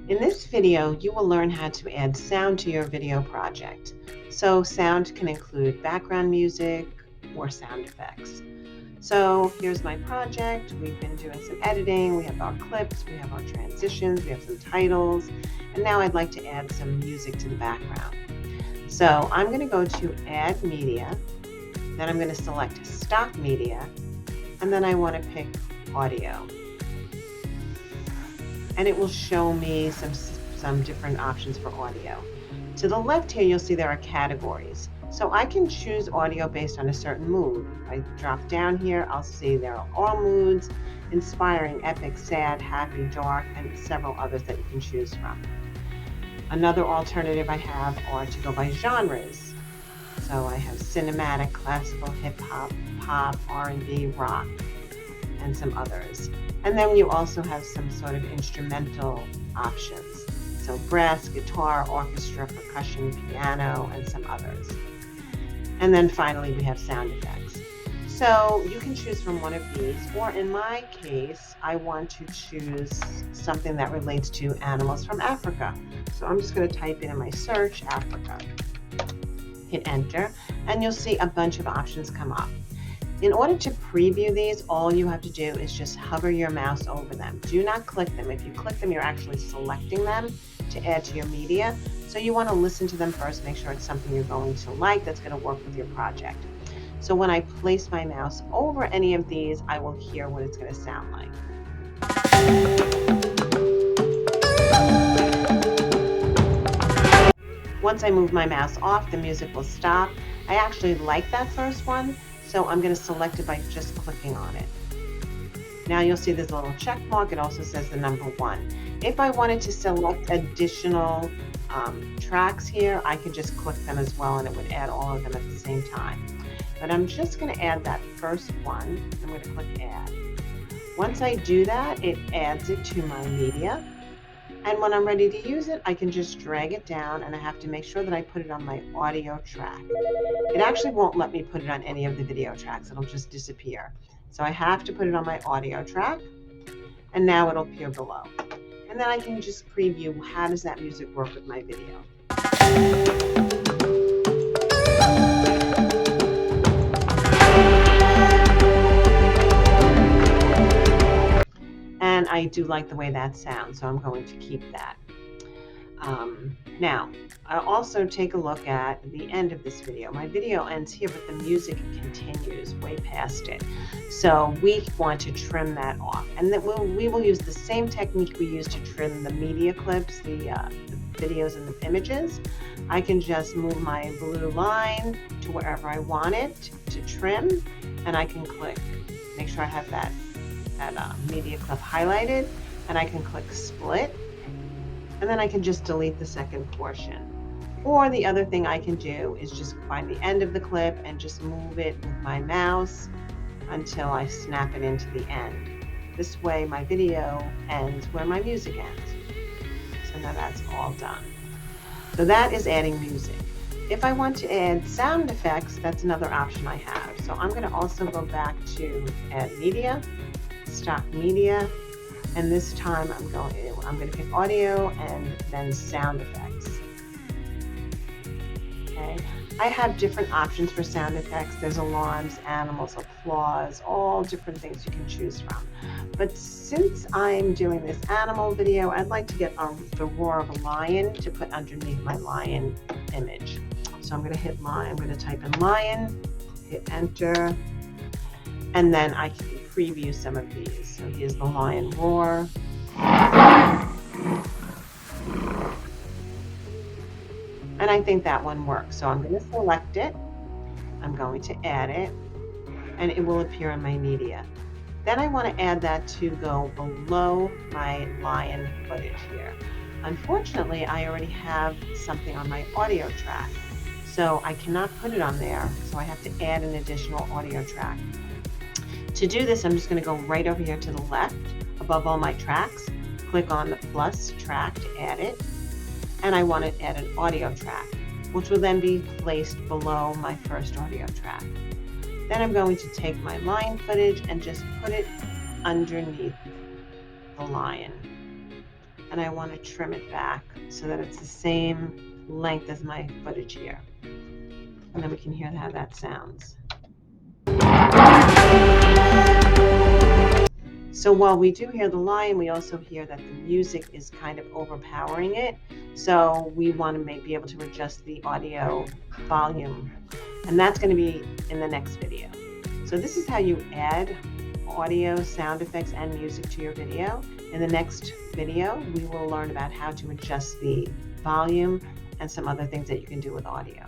In this video, you will learn how to add sound to your video project. So sound can include background music or sound effects. So here's my project. We've been doing some editing. We have our clips, we have our transitions, we have some titles, and now I'd like to add some music to the background. So I'm going to go to Add Media, then I'm going to select Stock Media, and then I want to pick Audio. And it will show me some different options for audio. To the left here, you'll see there are categories. So I can choose audio based on a certain mood. If I drop down here, I'll see there are all moods, inspiring, epic, sad, happy, dark, and several others that you can choose from. Another alternative I have are to go by genres. So I have cinematic, classical, hip hop, pop, R&B, rock, and some others. And then you also have some sort of instrumental options. So brass, guitar, orchestra, percussion, piano, and some others. And then finally we have sound effects. So you can choose from one of these, or in my case, I want to choose something that relates to animals from Africa. So I'm just going to type in my search, Africa. Hit enter, and you'll see a bunch of options come up. In order to preview these, all you have to do is just hover your mouse over them. Do not click them. If you click them, you're actually selecting them to add to your media. So you want to listen to them first, make sure it's something you're going to like, that's going to work with your project. So when I place my mouse over any of these, I will hear what it's going to sound like. Once I move my mouse off, the music will stop. I actually like that first one, so I'm going to select it by just clicking on it. Now you'll see there's a little check mark. It also says the number 1. If I wanted to select additional tracks here, I could just click them as well, and it would add all of them at the same time. But I'm just going to add that first one. I'm going to click Add. Once I do that, it adds it to my media. And when I'm ready to use it, I can just drag it down, and I have to make sure that I put it on my audio track. It actually won't let me put it on any of the video tracks. It'll just disappear. So I have to put it on my audio track, and now it'll appear below. And then I can just preview how does that music work with my video. And I do like the way that sounds, so I'm going to keep that. Now, I'll also take a look at the end of this video. My video ends here, but the music continues way past it. So we want to trim that off. And then we will use the same technique we use to trim the media clips, the videos and the images. I can just move my blue line to wherever I want it to trim, and I can click, make sure I have that media clip highlighted, and I can click split, and then I can just delete the second portion. Or the other thing I can do is just find the end of the clip and just move it with my mouse until I snap it into the end. This way my video ends where my music ends. So now that's all done. So that is adding music. If I want to add sound effects, that's another option I have. So I'm going to also go back to Add Media, Stock Media, and this time I'm going to pick audio and then sound effects. Okay, I have different options for sound effects. There's alarms, animals, applause, all different things you can choose from. But since I'm doing this animal video, I'd like to get the roar of a lion to put underneath my lion image. So I'm going to hit lion. I'm going to type in lion, hit enter, and then I can preview some of these. So here's the lion roar. And I think that one works. So I'm going to select it. I'm going to add it, and it will appear in my media. Then I want to add that to go below my lion footage here. Unfortunately, I already have something on my audio track, so I cannot put it on there. So I have to add an additional audio track. To do this, I'm just going to go right over here to the left, above all my tracks, click on the plus track to add it, and I want to add an audio track, which will then be placed below my first audio track. Then I'm going to take my lion footage and just put it underneath the lion. and I want to trim it back so that it's the same length as my footage here. And then we can hear how that sounds. So while we do hear the lion, we also hear that the music is kind of overpowering it. So we want to be able to adjust the audio volume. And that's going to be in the next video. So this is how you add audio, sound effects, and music to your video. In the next video, we will learn about how to adjust the volume and some other things that you can do with audio.